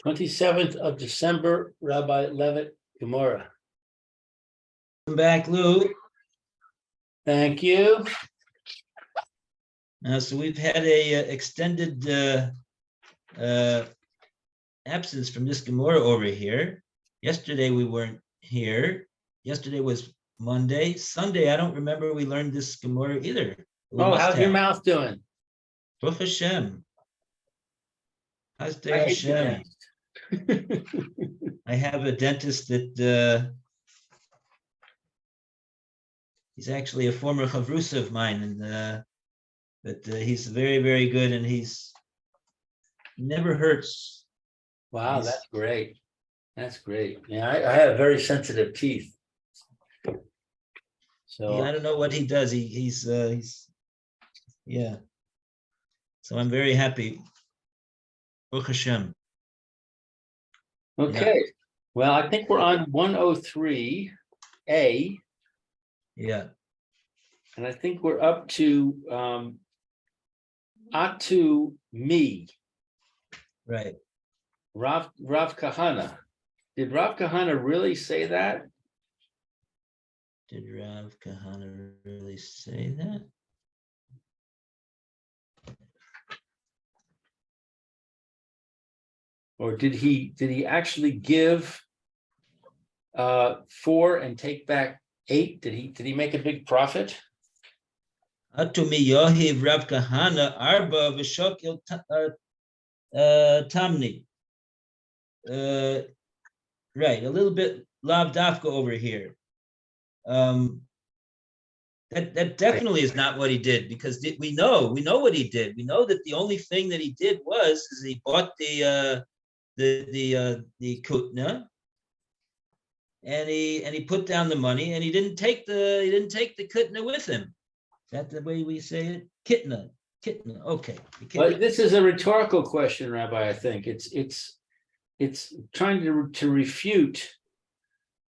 27th of December, Rabbi Levitt, Gemora. Welcome back, Lou. Thank you. So we've had a extended absence from this Gemora over here. Yesterday we weren't here. Yesterday was Monday. Sunday, I don't remember we learned this Gemora either. How's your mouth doing? Baruch Hashem. Hasdei I hate the Hashem. dentist. I have a dentist that he's actually a former chavrusa of mine, and but he's very, very good, and he's never hurts. Wow, that's great. That's great. Yeah, I have very sensitive teeth. So Yeah, I don't know what he does. He's yeah. So I'm very happy. Baruch Hashem. okay. Yeah. Well, I think we're on 103A. Yeah. And I think we're up to Atu Mi. Right. Rav Kahana. Did Rav Kahana really say that? Did Rav Kahana really say that? Or did he actually give 4 and take back 8? Did he make a big profit? Atumi Yohiv Rav Kahana Arba V'Shokil Tamni. Right, a little bit Lav Dafka over here. That definitely is not what he did, because we know what he did. We know that the only thing that he did is he bought the kutna, and he put down the money, and he didn't take the kutna with him. Is that the way we say it? Kitna. Okay. But this is a rhetorical question, Rabbi. I think it's trying to refute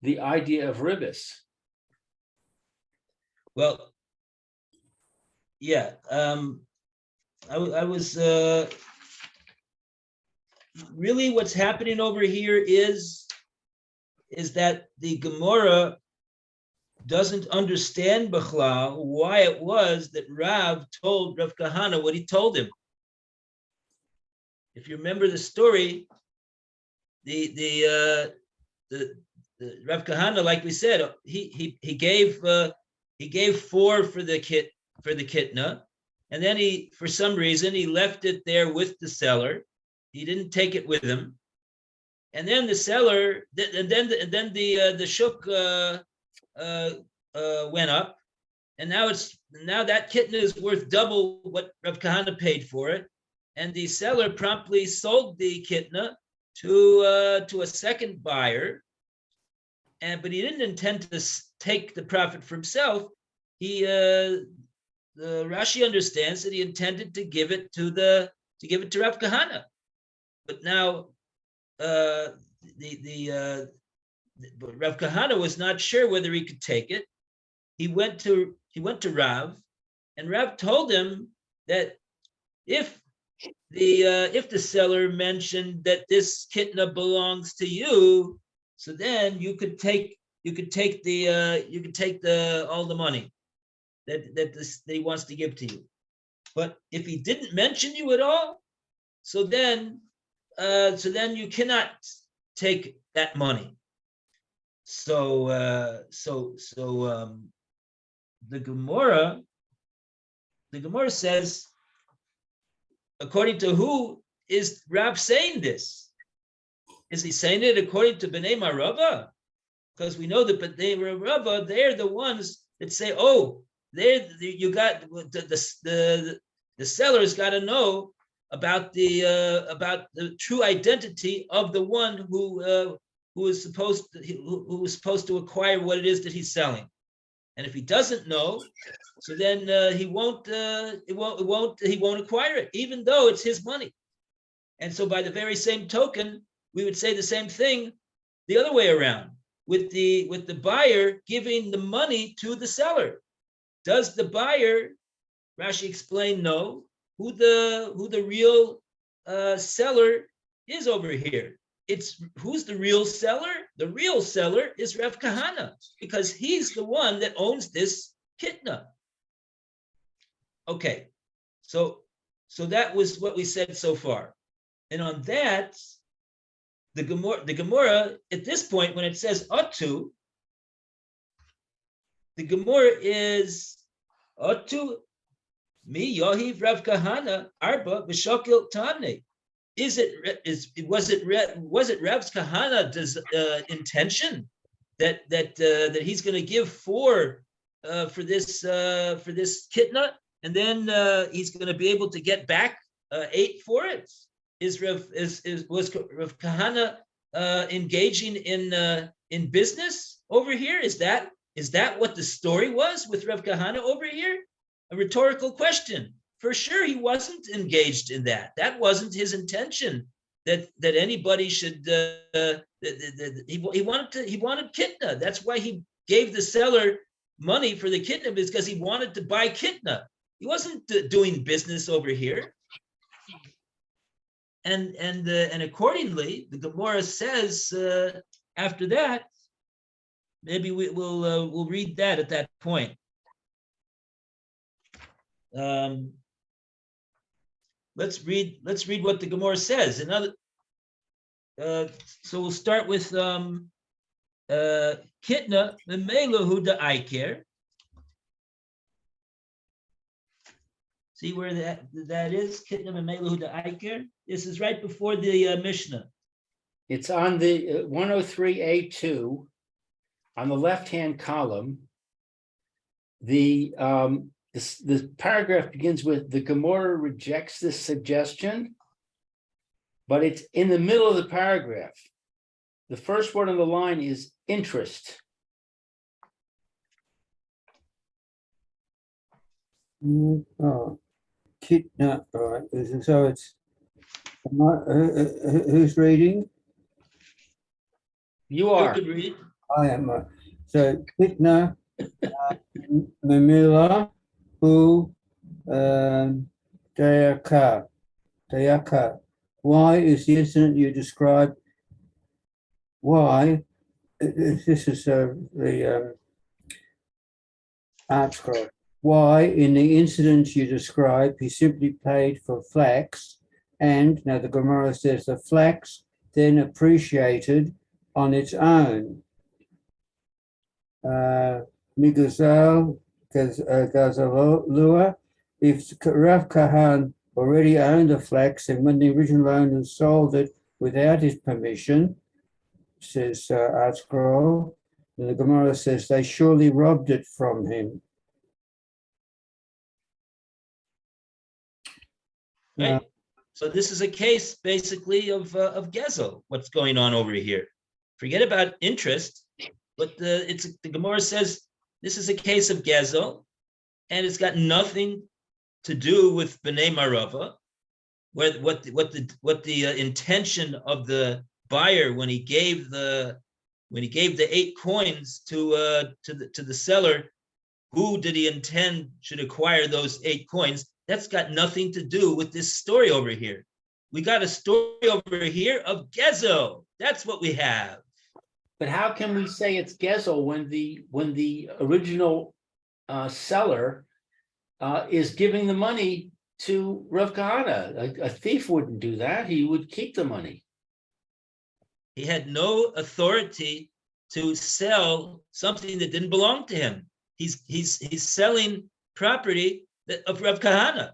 the idea of ribis. Well, yeah. I was really, what's happening over here is that the Gemora doesn't understand Bechlal why it was that Rav told Rav Kahana what he told him. If you remember the story, the Rav Kahana, like we said, he gave 4 for the kitna, and then for some reason he left it there with the seller. He didn't take it with him, and then the seller, and then the shuk went up, and now that kitna is worth double what Rav Kahana paid for it, and the seller promptly sold the kitna to a second buyer, but he didn't intend to take the profit for himself. Rashi understands that he intended to give it to Rav Kahana, but now Rav Kahana was not sure whether he could take it. He went to Rav, and Rav told him that if the seller mentioned that this kitna belongs to you, so then you could take all the money that he wants to give to you. But if he didn't mention you at all, so then you cannot take that money. So the Gemora says, according to who is Rav saying this? Is he saying it according to Bnei Marava? Because we know that Bnei Marava, they're the ones that say, oh, you got the seller's got to know about the true identity of the one who is supposed to acquire what it is that he's selling. And if he doesn't know, so then he won't acquire it, even though it's his money. And so by the very same token, we would say the same thing the other way around, with the buyer giving the money to the seller. Does the buyer, Rashi explained, know who the real seller is over here. It's who's the real seller? The real seller is Rav Kahana, because he's the one that owns this kitna. Okay, so that was what we said so far. And on that, the Gemora at this point, when it says Atu, the Gemora is Atu mi Yohiv Rav Kahana Arba v'Shokil Tamne. Was it Rav Kahana's intention that he's going to give four for this kitna, and then he's going to be able to get back 8 for it? Was Rav Kahana engaging in business over here? Is that what the story was with Rav Kahana over here? A rhetorical question. For sure, he wasn't engaged in that. That wasn't his intention. That anybody should. He wanted kitna. That's why he gave the seller money for the kitna, because he wanted to buy kitna. He wasn't doing business over here. And accordingly, the Gemora says after that. Maybe we'll read that at that point. Let's read what the Gemara says. So we'll start with kitna memelahu da'aiker. See where that is? Kitna memelahu da'aiker. This is right before the Mishnah. It's on the 103A2 on the left-hand column. The paragraph begins with the Gemora rejects this suggestion, but it's in the middle of the paragraph. The first word on the line is interest. Oh, kitna, right. So it's who's reading? You are. You could read. I am. So kitna memila hu dayaka. Why is the incident you described? Why? This is the art scroll. Why, in the incident you describe, he simply paid for flax, and now the Gemara says the flax then appreciated on its own. Migazal Gazalua, if Rav Kahan already owned the flax, and when the original owner sold it without his permission, says Art Scroll, the Gemara says they surely robbed it from him. Right. So this is a case basically of Gezel. What's going on over here? Forget about interest, but the Gemara says this is a case of Gezel, and it's got nothing to do with B'nai Marava, what the intention of the buyer when he gave the 8 coins to the seller. Who did he intend should acquire those 8 coins? That's got nothing to do with this story over here. We got a story over here of Gezel. That's what we have. But how can we say it's Gezel when the original seller is giving the money to Rav Kahana? A thief wouldn't do that. He would keep the money. He had no authority to sell something that didn't belong to him. He's selling property of Rav Kahana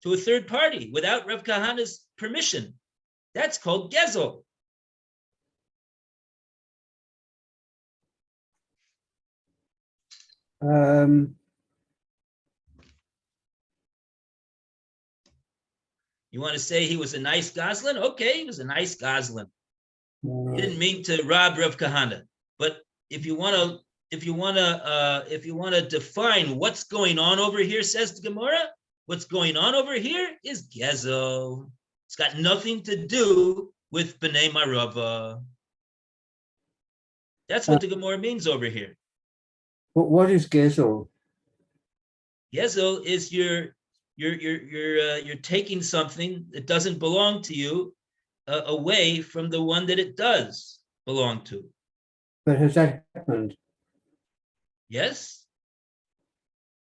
to a third party without Rav Kahana's permission. That's called Gezel. You want to say he was a nice Goslin? Okay, he was a nice Goslin. He didn't mean to rob Rav Kahana. But if you want to define what's going on over here, says the Gemara, what's going on over here is Gezel. It's got nothing to do with B'nai Marava. That's what the Gemara means over here. But what is Gezel? Gezel is you're taking something that doesn't belong to you away from the one that it does belong to. But has that happened? Yes.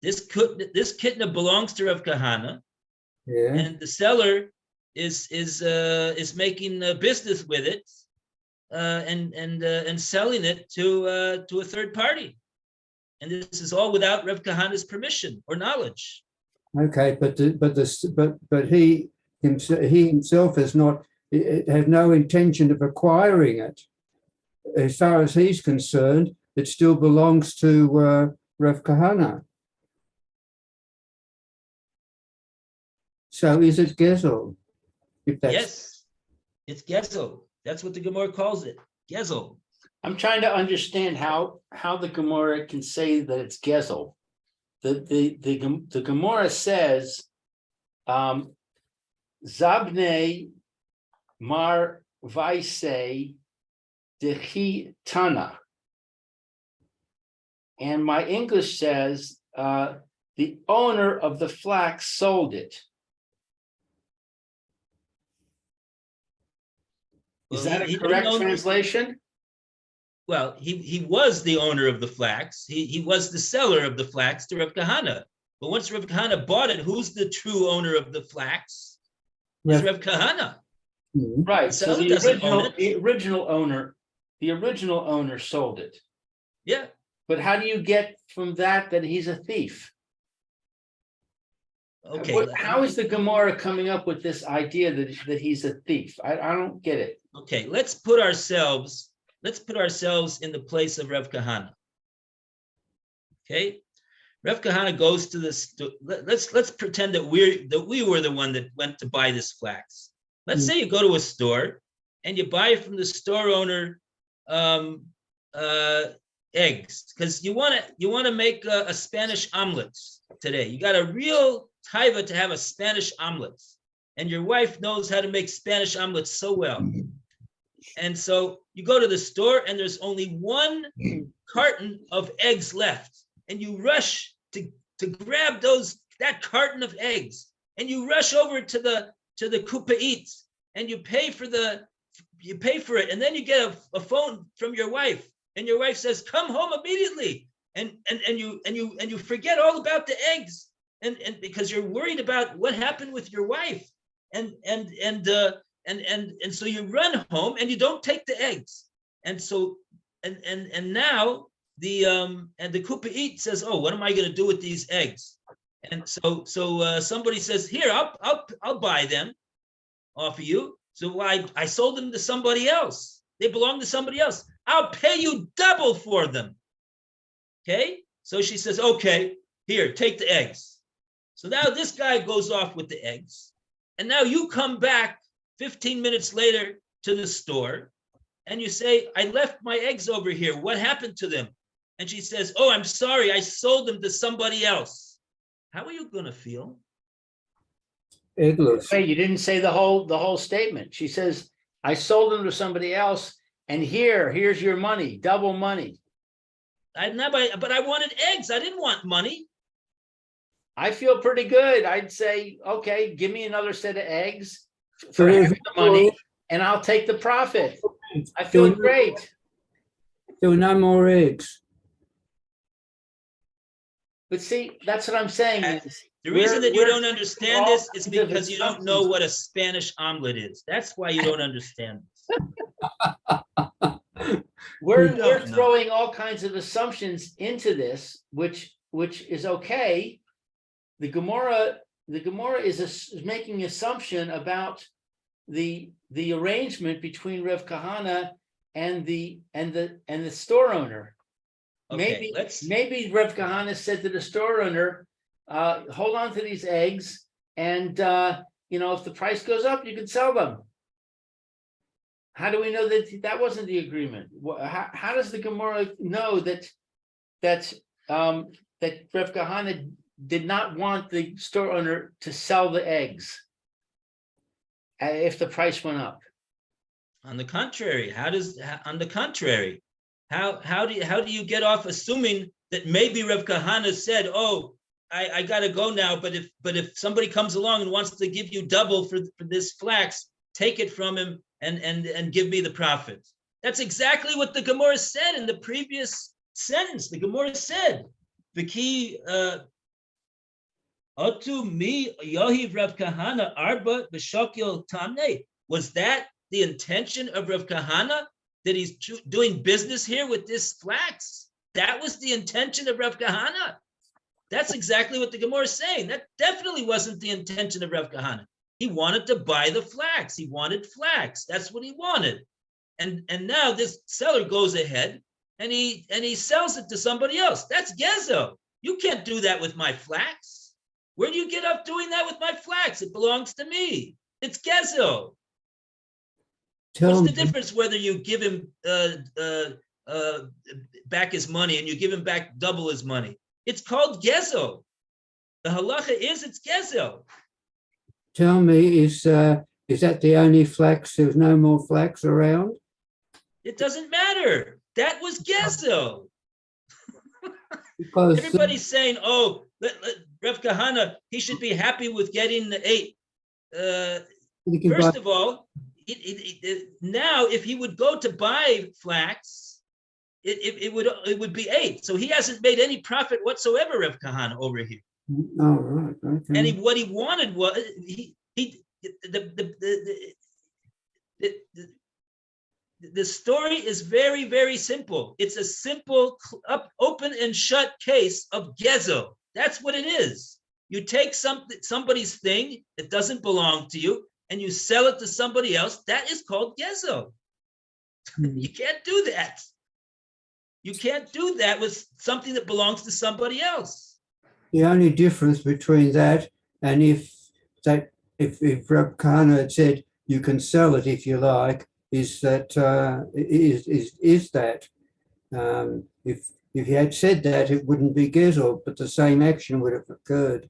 This kitna belongs to Rav Kahana, Yeah. and the seller is making business with it and selling it to a third party, and this is all without Rav Kahana's permission or knowledge. Okay, but he himself has no intention of acquiring it. As far as he's concerned, it still belongs to Rav Kahana. So is it Gezel? If that's Yes, it's Gezel. That's what the Gemara calls it, Gezel. I'm trying to understand how the Gemara can say that it's Gezel. The Gemara says, Zabne Mar Vaise Dechi Tana. And my English says, the owner of the flax sold it. Is that a correct translation? Well, he was the owner of the flax. He was the seller of the flax to Rav Kahana. But once Rav Kahana bought it, who's the true owner of the flax? It's Rav Kahana. Right. The So seller doesn't own it. the original owner sold it. Yeah. But how do you get from that he's a thief? Okay. How is the Gemara coming up with this idea that he's a thief? I don't get it. Okay, let's put ourselves in the place of Rav Kahana. Okay, Rav Kahana goes to this. Let's pretend that we were the one that went to buy this flax. Let's say you go to a store and you buy from the store owner eggs because you want to make a Spanish omelet today. You got a real taiva to have a Spanish omelet, and your wife knows how to make Spanish omelets so well. And so you go to the store and there's only one carton of eggs left, and you rush to grab that carton of eggs, and you rush over to the kupa'it and you pay for it, and then you get a phone from your wife, and your wife says, "Come home immediately," and you forget all about the eggs, and because you're worried about what happened with your wife, and so you run home and you don't take the eggs, and so and now the kupa'it says, "Oh, what am I going to do with these eggs?" And so somebody says, "Here, I'll buy them off of you." So I sold them to somebody else. They belong to somebody else. I'll pay you double for them. Okay? So she says, "Okay, here, take the eggs." So now this guy goes off with the eggs, and now you come back 15 minutes later to the store, and you say, "I left my eggs over here. What happened to them?" And she says, "Oh, I'm sorry. I sold them to somebody else." How are you going to feel? eggless. Wait, you didn't say the whole statement. She says, "I sold them to somebody else, and here's your money, double money." But I wanted eggs. I didn't want money. I feel pretty good. I'd say, okay, give me another set of eggs for half the money, and I'll take the profit. I feel great. There were no more eggs. But see, that's what I'm saying. Is The reason that you we're don't understand this is all because you don't know what a Spanish omelet is. That's why you don't understand this. we're throwing all kinds of assumptions into this, which is okay. The Gemara is making an assumption about the arrangement between Rav Kahana and the store owner. Okay, Maybe Rav Kahana said to the store owner, "Hold on to these eggs, and if the price goes up, you can sell them." How do we know that wasn't the agreement? How does the Gemara know that Rav Kahana did not want the store owner to sell the eggs if the price went up? On the contrary, how do you get off assuming that maybe Rav Kahana said, "Oh, I got to go now, but if somebody comes along and wants to give you double for this flax, take it from him and give me the profit. That's exactly what the Gemora said in the previous sentence. The Gemora said, "V'ki Otu mi Yohiv Rav Kahana arba b'shokil tamne." Was that the intention of Rav Kahana, that he's doing business here with this flax? That was the intention of Rav Kahana. That's exactly what the Gemara is saying. That definitely wasn't the intention of Rav Kahana. He wanted to buy the flax. He wanted flax. That's what he wanted. And now this seller goes ahead and he sells it to somebody else. That's gezo. You can't do that with my flax. Where do you get up doing that with my flax? It belongs to me. It's gezo. What's the difference whether you give him back his money and you give him back double his money? It's called gezo. The halacha is it's gezo. Tell me, is that the only flax? There's no more flax around? It doesn't matter. That was gezo. Because everybody's saying, "Oh, Rav Kahana, he should be happy with getting the 8." First of all, now if he would go to buy flax, it would be 8. So he hasn't made any profit whatsoever, Rav Kahana, over here. Oh, right. Okay. And what he wanted was the story is very, very simple. It's a simple open and shut case of gezo. That's what it is. You take somebody's thing that doesn't belong to you and you sell it to somebody else. That is called gezo. You can't do that. You can't do that with something that belongs to somebody else. The only difference between that and if Reb Kahana had said you can sell it if you like, is that if he had said that, it wouldn't be gezel, but the same action would have occurred.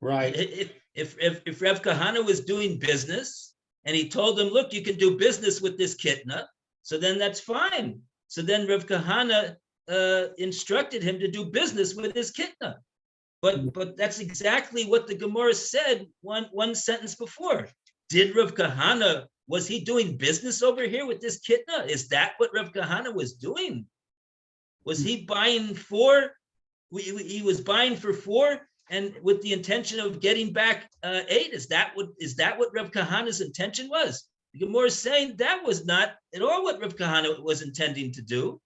Right. If Rav Kahana was doing business and he told him, "Look, you can do business with this kitna," so then that's fine. So then Rav Kahana instructed him to do business with his kitna. But that's exactly what the Gemora said one sentence before. Did Rav Kahana, was he doing business over here with this kitna? Is that what Rav Kahana was doing? Was he buying 4? He was buying for 4 and with the intention of getting back 8. Is that what Rav Kahana's intention was? The Gemora is saying that was not at all what Rav Kahana was intending to do.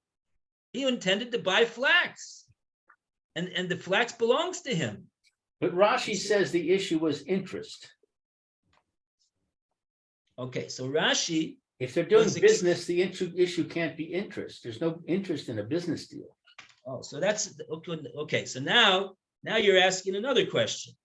He intended to buy flax, and the flax belongs to him. But Rashi says the issue was interest. Okay, so Rashi, if they're doing business, the issue can't be interest. There's no interest in a business deal. Oh, so that's okay. So now you're asking another question.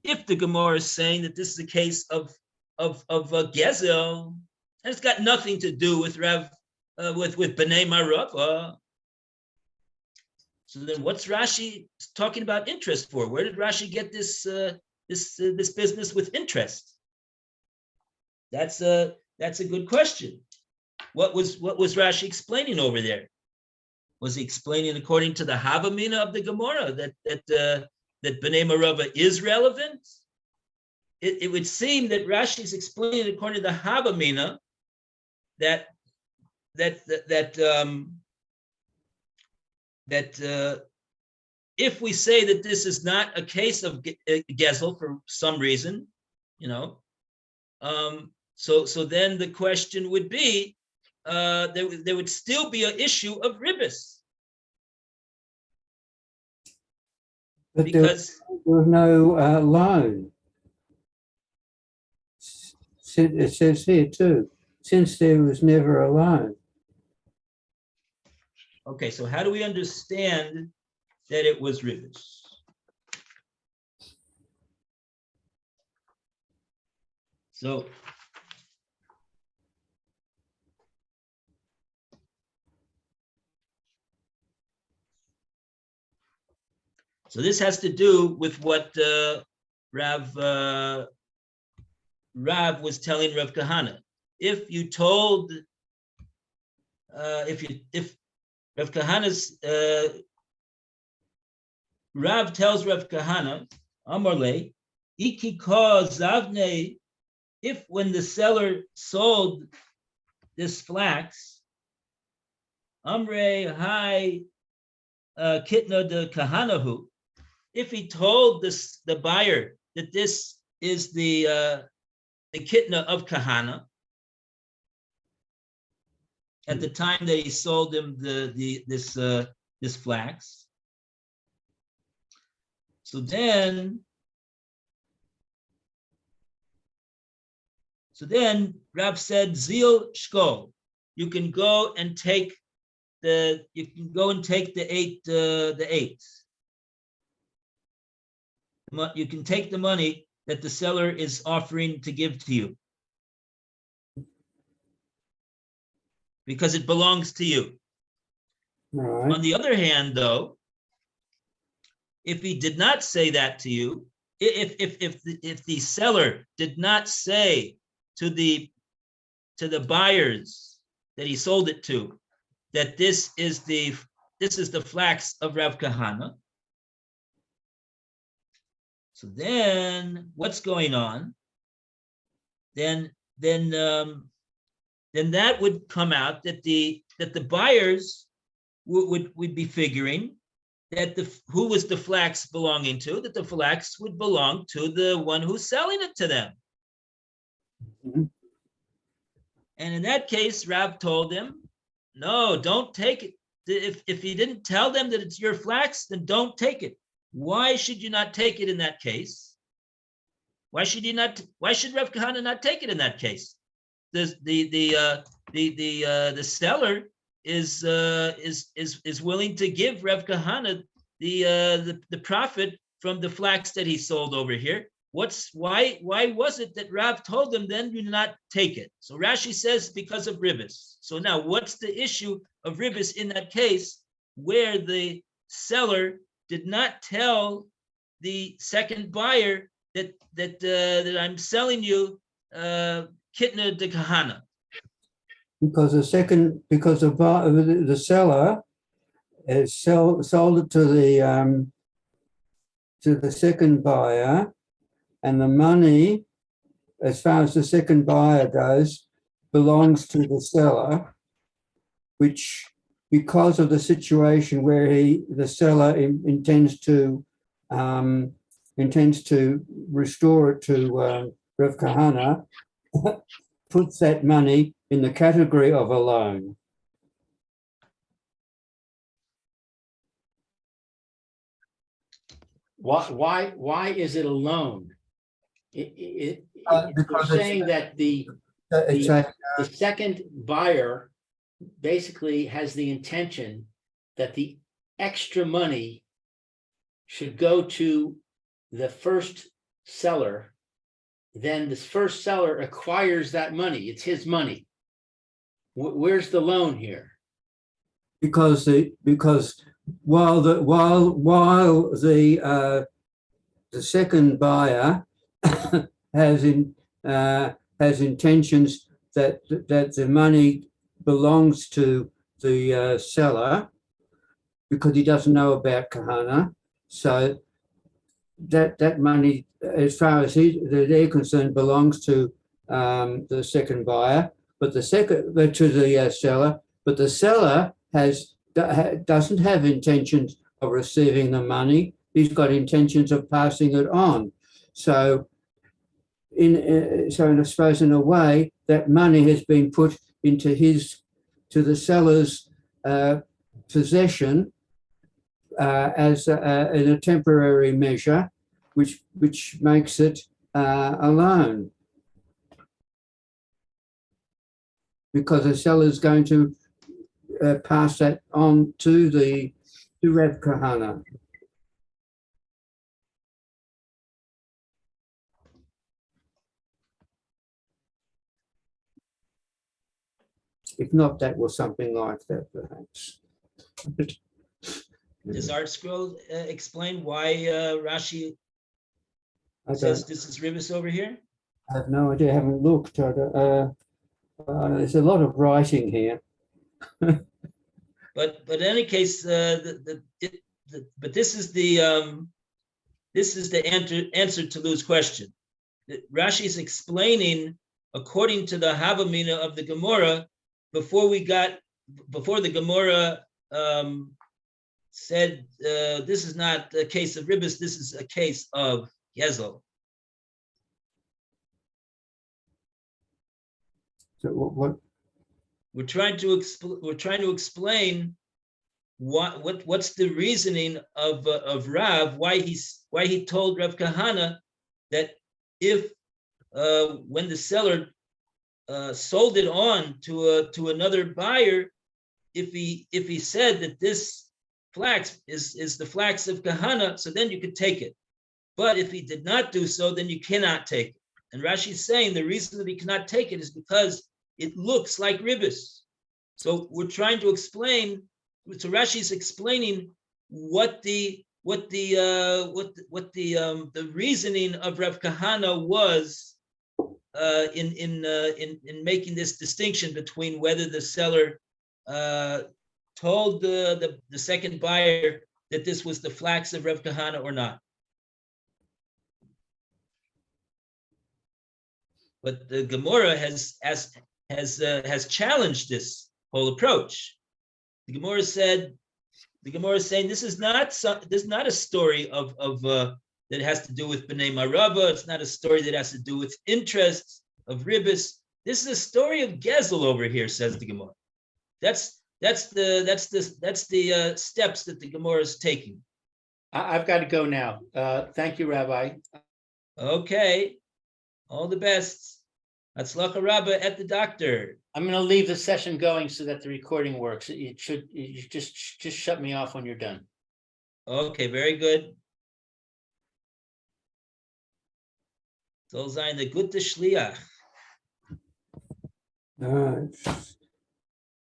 If the Gemara is saying that this is a case of gezel, and it's got nothing to do with with B'nai Marava, so then what's Rashi talking about interest for? Where did Rashi get this business with interest? That's a good question. What was Rashi explaining over there? Was he explaining according to the Havamina of the Gemara that B'nai Marava is relevant? It would seem that Rashi is explaining according to the Havamina that if we say that this is not a case of gezel for some reason, so then the question would be there would still be an issue of ribis. But because there was no loan. It says here too, since there was never a loan. Okay, so how do we understand that it was ribis? So this has to do with what Rav was telling Rav Kahana. If you told, if Rav Kahana's Rav tells Rav Kahana, Amarle, Ikiko zavne, if when the seller sold this flax, Amre hai kitna de kahanahu, if he told the buyer that this is the kitna of kahana, at the time that he sold him this flax, so then Rab said, Zil shkol, you can go and take the eight. You can take the money that the seller is offering to give to you, because it belongs to you. Right. On the other hand, though, if he did not say that to you, if the seller did not say to the buyers that he sold it to that this is the flax of Rav Kahana, so then what's going on? Then that would come out that the buyers would be figuring that who was the flax belonging to, that the flax would belong to the one who's selling it to them. Mhm. And in that case, Rav told him, no, don't take it. If he didn't tell them that it's your flax, then don't take it. Why should you not take it in that case? Why should Rav Kahana not take it in that case? The seller is willing to give Rav Kahana the profit from the flax that he sold over here. Why was it that Rav told them then do not take it? So Rashi says because of ribis. So now what's the issue of ribis in that case where the seller did not tell the second buyer that I'm selling you kitna de kahana? Because the seller has sold it to the second buyer, and the money, as far as the second buyer goes, belongs to the seller, which, because of the situation where the seller intends to restore it to Rav Kahana, puts that money in the category of a loan. Why is it a loan? Because You're it's saying that the second buyer basically has the intention that the extra money should go to the first seller. Then this first seller acquires that money. It's his money. Where's the loan here? Because while the second buyer has intentions that the money belongs to the seller, because he doesn't know about Kahana, so that money, as far as they're concerned, belongs to the second buyer, but to the seller. But the seller doesn't have intentions of receiving the money. He's got intentions of passing it on. So, I suppose in a way, that money has been put into the seller's possession as in a temporary measure, which makes it a loan, because the seller is going to pass that on to Rav Kahana. If not, that was something like that, perhaps. Does Art Scroll explain why Rashi says this is ribis over here? I have no idea. I haven't looked. There's a lot of writing here. But in any case, but this is the this is the answer to Lou's question. Rashi is explaining according to the Havamina of the Gemora before the Gemora said this is not a case of ribis, this is a case of gezel. So what? We're trying to explain what's the reasoning of Rav, why he told Rav Kahana that if when the seller sold it on to another buyer, if he said that this flax is the flax of Kahana, so then you could take it. But if he did not do so, then you cannot take it. And Rashi is saying the reason that he cannot take it is because it looks like ribis. So we're trying to explain. So Rashi is explaining what the reasoning of Rav Kahana was in making this distinction between whether the seller told the second buyer that this was the flax of Rav Kahana or not. But the Gemora has challenged this whole approach. The Gemora is saying this is not a story of that has to do with B'nai Marava. It's not a story that has to do with interests of ribis. This is a story of gezel over here, says the Gemora. That's the steps that the Gemora is taking. I've got to go now. Thank you, Rabbi. Okay, all the best. Hatzlacha Rabbah at the doctor. I'm going to leave the session going so that the recording works. You just shut me off when you're done. Okay, very good. Soll sein der gute Shliach. All right.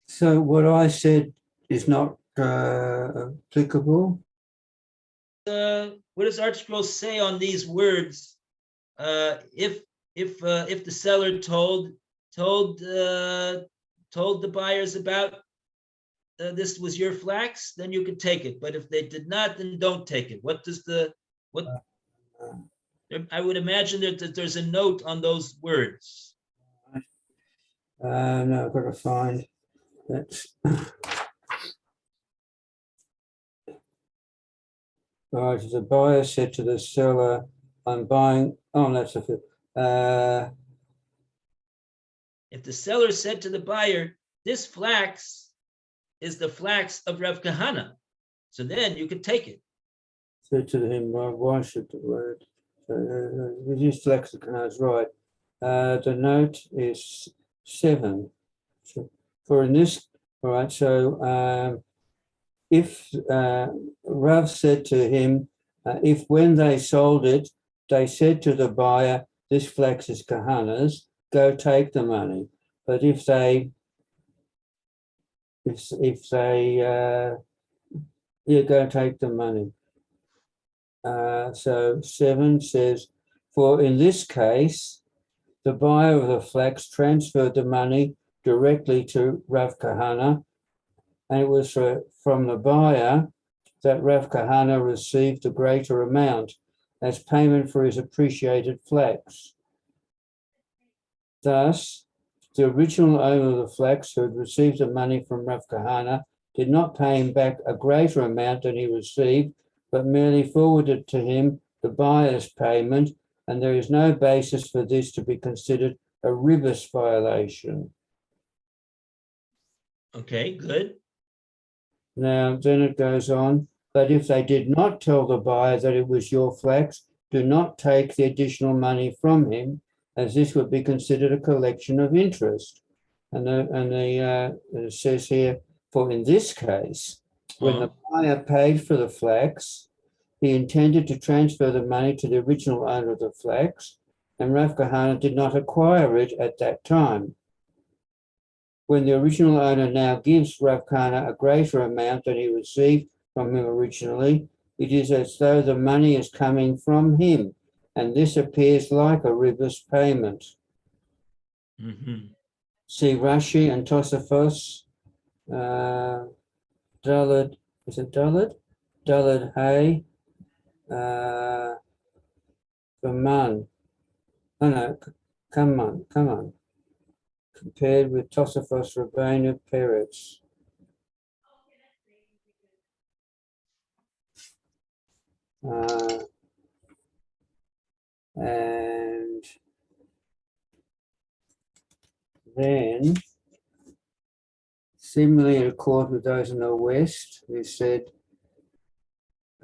So what I said is not applicable. What does ArtScroll say on these words? If the seller told the buyers about this was your flax, then you could take it. But if they did not, then don't take it. I would imagine that there's a note on those words. No, I've got to find that. All right, the buyer said to the seller, I'm buying, oh, that's a if the seller said to the buyer, this flax is the flax of Rav Kahana, so then you could take it. Said to him, why should the word? This lexicon is right. The note is 7. For in this, all right, so if Rav said to him, if when they sold it, they said to the buyer, this flax is Kahana's, go take the money. But if they go take the money. So 7 says, for in this case, the buyer of the flax transferred the money directly to Rav Kahana, and it was from the buyer that Rav Kahana received a greater amount as payment for his appreciated flax. Thus, the original owner of the flax who had received the money from Rav Kahana did not pay him back a greater amount than he received, but merely forwarded to him the buyer's payment, and there is no basis for this to be considered a ribus violation. Okay, good. Now, then it goes on, but if they did not tell the buyer that it was your flax, do not take the additional money from him, as this would be considered a collection of interest. And it says here, for in this case, when the buyer paid for the flax, he intended to transfer the money to the original owner of the flax, and Rav Kahana did not acquire it at that time. When the original owner now gives Rav Kahana a greater amount than he received from him originally, it is as though the money is coming from him, and this appears like a ribus payment. Mm-hmm. See Rashi and Tosafos, Daled, is it Daled? Daled Hay, Kaman. Oh no, Kaman. Compared with Tosafos Rabbeinu Peretz. And then, similarly, in accord with those in the West, who said,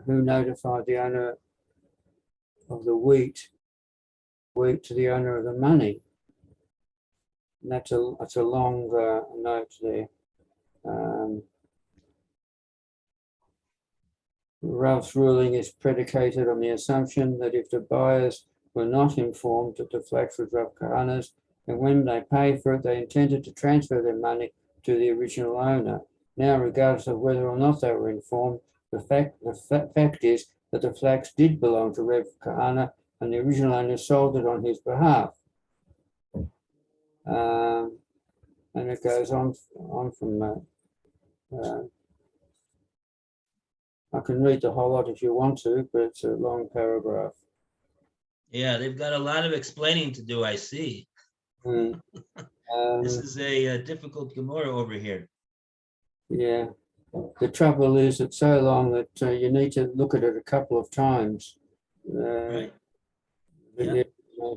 who notified the owner of the wheat to the owner of the money. And that's a long note there. Rav's ruling is predicated on the assumption that if the buyers were not informed that the flax was Rav Kahana's, and when they paid for it, they intended to transfer their money to the original owner. Now, regardless of whether or not they were informed, the fact is that the flax did belong to Rav Kahana, and the original owner sold it on his behalf. And it goes on from that. I can read the whole lot if you want to, but it's a long paragraph. Yeah, they've got a lot of explaining to do, I see. This is a difficult Gemora over here. Yeah. The trouble is it's so long that you need to look at it a couple of times. Right. Yeah.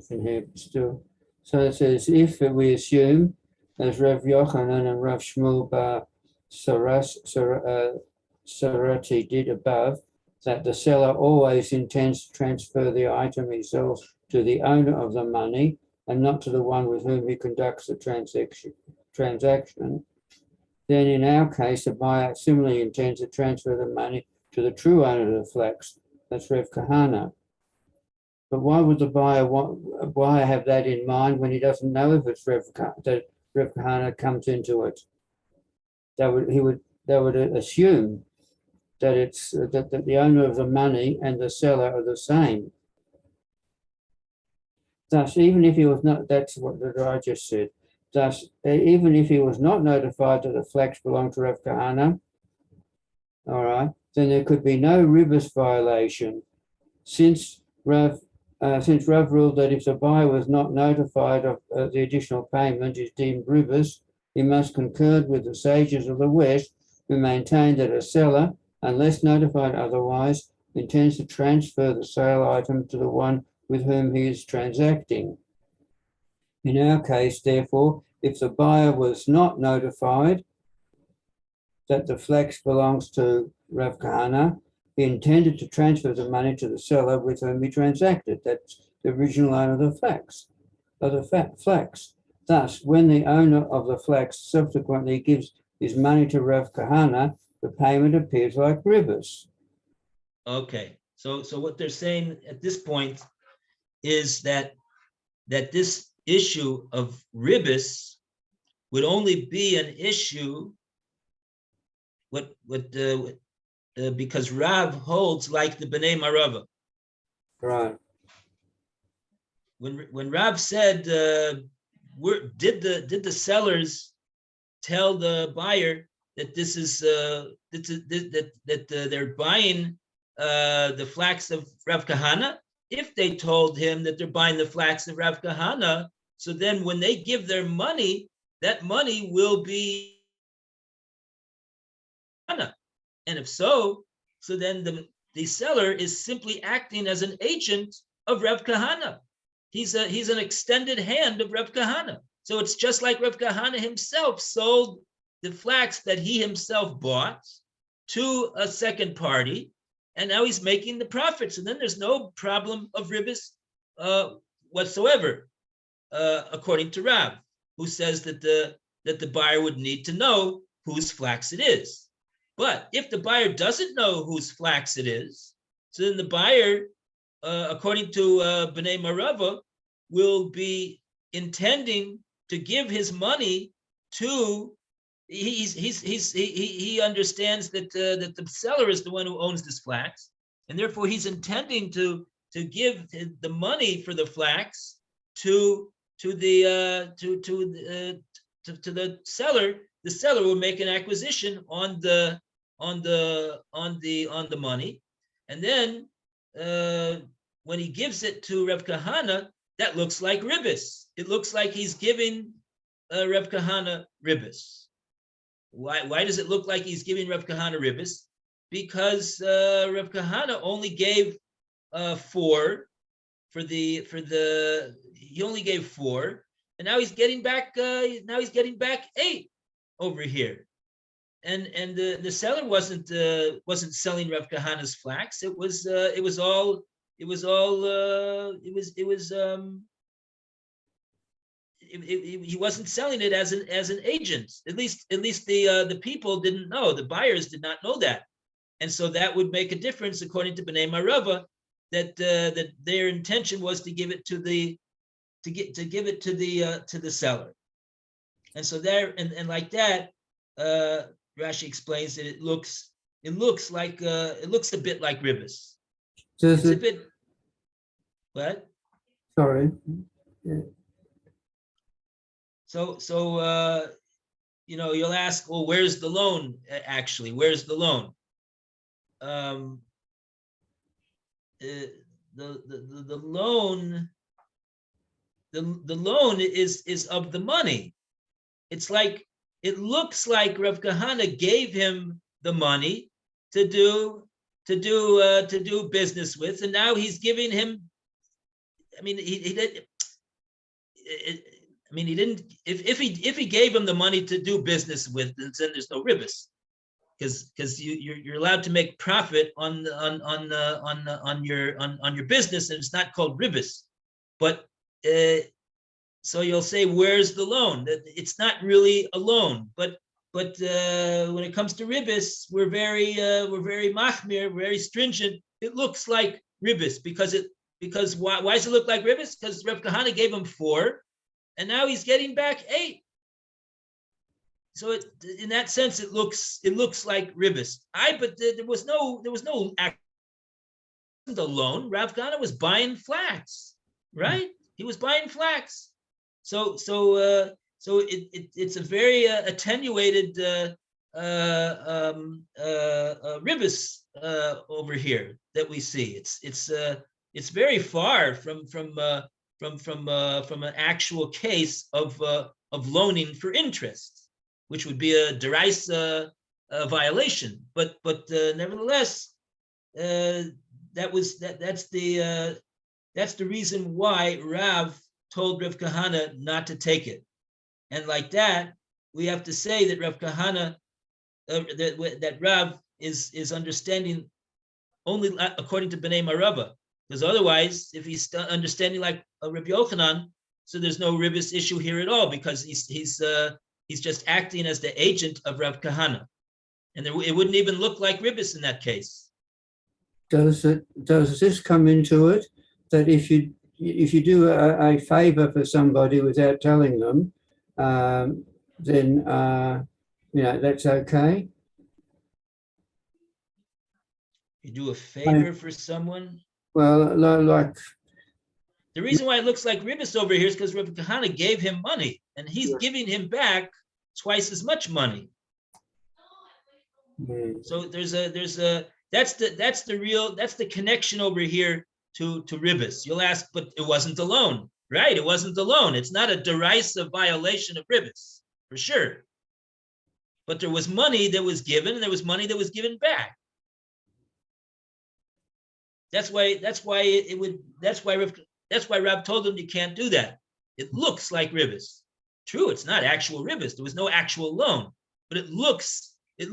Here still. So it says, if we assume, as Rav Yochanan and Rav Shmuel Bar Sarati did above, that the seller always intends to transfer the item he sells to the owner of the money and not to the one with whom he conducts the transaction, then in our case, the buyer similarly intends to transfer the money to the true owner of the flax, that's Rav Kahana. But why would the buyer have that in mind when he doesn't know if it's Rav Kahana comes into it? They would assume that it's that the owner of the money and the seller are the same. Thus, even if he was not, that's what I just said. Thus, even if he was not notified that the flax belonged to Rav Kahana, all right, then there could be no ribos violation, since Rav ruled that if the buyer was not notified of the additional payment is deemed ribos, he must concur with the sages of the West, who maintain that a seller, unless notified otherwise, intends to transfer the sale item to the one with whom he is transacting. In our case, therefore, if the buyer was not notified that the flax belongs to Rav Kahana, he intended to transfer the money to the seller with whom he transacted. That's the original owner of the flax. Thus, when the owner of the flax subsequently gives his money to Rav Kahana, the payment appears like ribos. Okay, so what they're saying at this point is that this issue of ribos would only be an issue because Rav holds like the Bnei Marava. Right. When Rav said, did the sellers tell the buyer that this is that they're buying the flax of Rav Kahana? If they told him that they're buying the flax of Rav Kahana, so then when they give their money, that money will be Kahana. And if so then the seller is simply acting as an agent of Rav Kahana. He's an extended hand of Rav Kahana. So it's just like Rav Kahana himself sold the flax that he himself bought to a second party, and now he's making the profits. And then there's no problem of ribos whatsoever, according to Rav, who says that the buyer would need to know whose flax it is. But if the buyer doesn't know whose flax it is, so then the buyer, according to Bnei Marava, will be intending to give his money to. He understands that the seller is the one who owns this flax, and therefore he's intending to give the money for the flax to the seller. The seller will make an acquisition on the money, and then when he gives it to Reb Kahana, that looks like ribbis. It looks like he's giving Reb Kahana ribbis. Why does it look like he's giving Reb Kahana ribbis? Because Reb Kahana only gave 4 he only gave 4, and now he's getting back 8 over here. And the seller wasn't selling Reb Kahana's flax. He wasn't selling it as an agent. At least the people didn't know. The buyers did not know that, and so that would make a difference according to Bnei Marava, that their intention was to give it to the seller, and so there and like that. Rashi explains that it looks a bit like ribbis. It's a bit. What? Sorry. Yeah. So you'll ask, well, where's the loan actually? Where's the loan? The loan is of the money. It looks like Rav Kahana gave him the money to do business with, and now he's giving him. I mean, he didn't. If he gave him the money to do business with, then there's no ribbis, because you're allowed to make profit on your business, and it's not called ribbis. But so you'll say, where's the loan? It's not really a loan, but when it comes to ribbis, we're very machmir, very stringent. It looks like ribbis because why does it look like ribbis? Because Reb Kahana gave him 4, and now he's getting back 8. So in that sense, it looks like ribbis. But there was no the loan. Rav Kahana was buying flax, right? He was buying flax. So it's a very attenuated ribbis over here that we see. It's very far from an actual case of loaning for interest, which would be a deraisa violation. But nevertheless, that's the reason why Rav told Rav Kahana not to take it. And like that, we have to say that Rav Kahana, that Rav is understanding only according to Bnei Marava, because otherwise, if he's understanding like Rabbi Yochanan, so there's no ribbis issue here at all, because he's just acting as the agent of Rav Kahana, and it wouldn't even look like ribbis in that case. Does this come into it, that if you do a favor for somebody without telling them, then that's okay? You do a favor for someone? Well, like... The reason why it looks like ribbis over here is because Rabbi Kahana gave him money, and he's giving him back twice as much money. So that's the connection over here to ribbis. You'll ask, but it wasn't a loan, right? It wasn't a loan. It's not a derisive violation of ribbis, for sure. But there was money that was given, and there was money that was given back. That's why Rab told him you can't do that. It looks like ribbis. True, it's not actual ribbis. There was no actual loan, but it looks a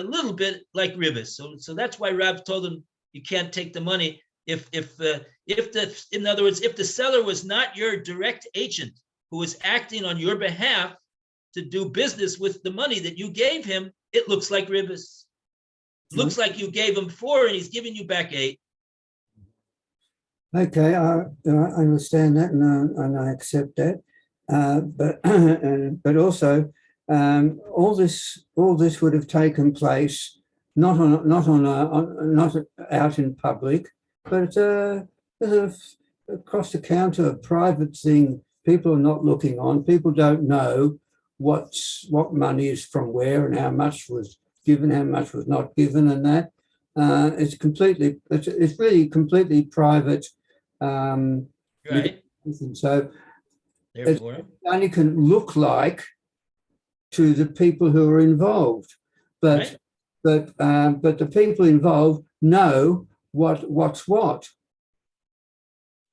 little bit like ribbis. So that's why Rab told him you can't take the money in other words, if the seller was not your direct agent who was acting on your behalf to do business with the money that you gave him, it looks like ribbis. Looks like you gave him 4 and he's giving you back 8. Okay, I understand that, and I accept that. But also, all this would have taken place not out in public, but across the counter, a private thing. People are not looking on. People don't know what money is from where and how much was given, how much was not given, and that. it's really completely private. Right. So it Therefore, only can look like to the people who are involved, but right. but the people involved know what's what.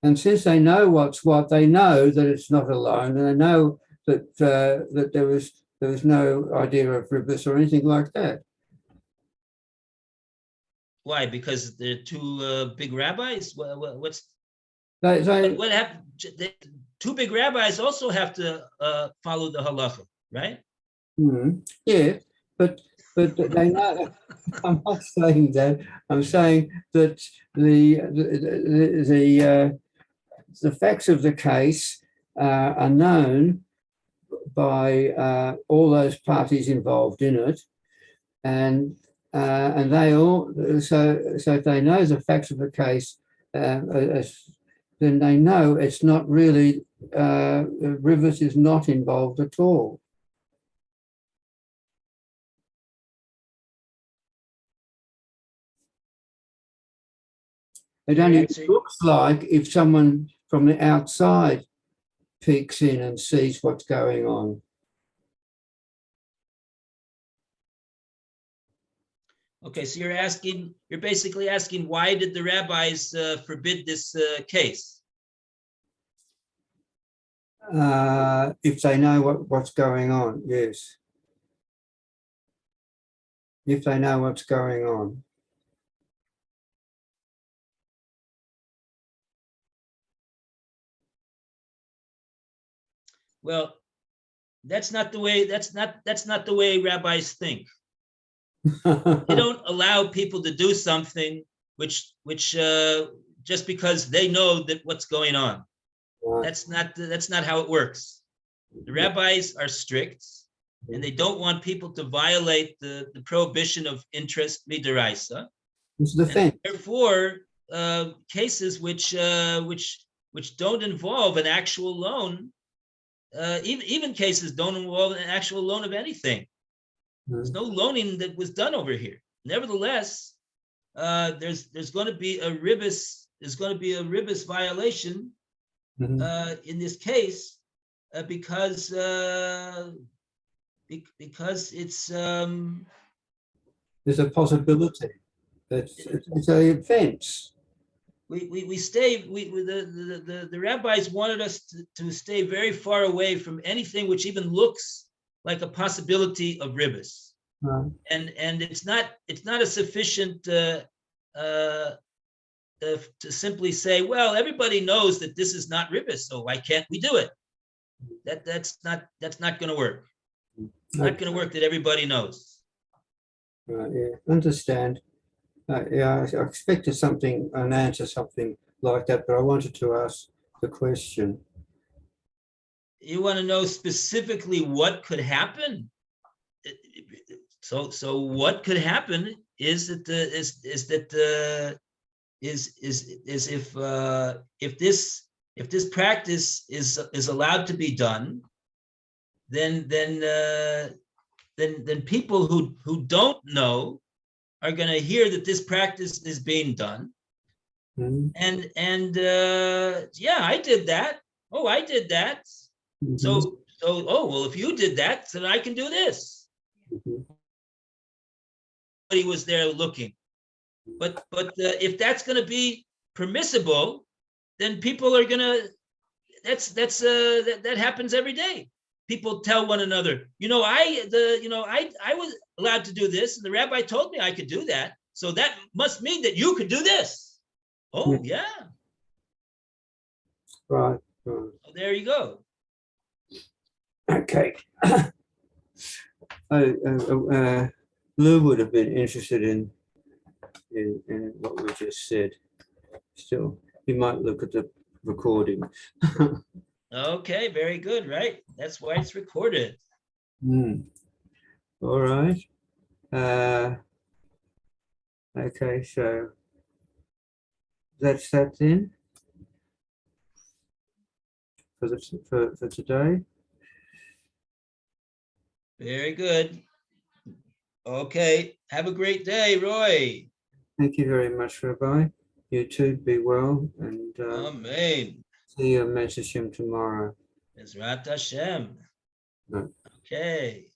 And since they know what's what, they know that it's not alone, and they know that that there was no idea of ribis or anything like that. Why? Because they're two big rabbis. What's They what happened? Two big rabbis also have to follow the halacha, right? yeah, but they know. I'm not saying that. I'm saying that the facts of the case are known by all those parties involved in it, and they all so if they know the facts of the case, then they know it's not really Rivers is not involved at all. It only looks like if someone from the outside peeks in and sees what's going on. Okay, so you're basically asking, why did the rabbis forbid this case? If they know what's going on, yes. If they know what's going on. Well, that's not the way rabbis think. They don't allow people to do something which just because they know that what's going on. That's not how it works. The rabbis are strict, and they don't want people to violate the prohibition of interest midaraisa. It's the thing. Therefore, cases which don't involve an actual loan, even cases don't involve an actual loan of anything. There's no loaning that was done over here. Nevertheless, there's going to be a ribis. There's going to be a ribis violation in this case because it's there's a possibility. It's an offense. The rabbis wanted us to stay very far away from anything which even looks like a possibility of ribis. And it's not a sufficient to simply say, well, everybody knows that this is not ribis, so why can't we do it? That's not going to work. It's not going to work that everybody knows. Yeah, understand. Yeah, I expected an answer, something like that, but I wanted to ask the question. You want to know specifically what could happen? So what could happen is that if this practice is allowed to be done, then people who don't know are going to hear that this practice is being done, and yeah, I did that. Oh, I did that. So oh well, if you did that, then I can do this. He was there looking, but if that's going to be permissible, then people are going to. That happens every day. People tell one another, I was allowed to do this, and the rabbi told me I could do that, so that must mean that you could do this. Oh yeah. Right. So there you go. Okay. Lou would have been interested in what we just said. Still, he might look at the recording. Okay, very good, right? That's why it's recorded. All right. Okay, so that's that then for today. Very good. Okay, have a great day, Roy. Thank you very much, Rabbi. You too, be well, and Amen. see you at Mezashim tomorrow. Bezrat Hashem. No. Okay.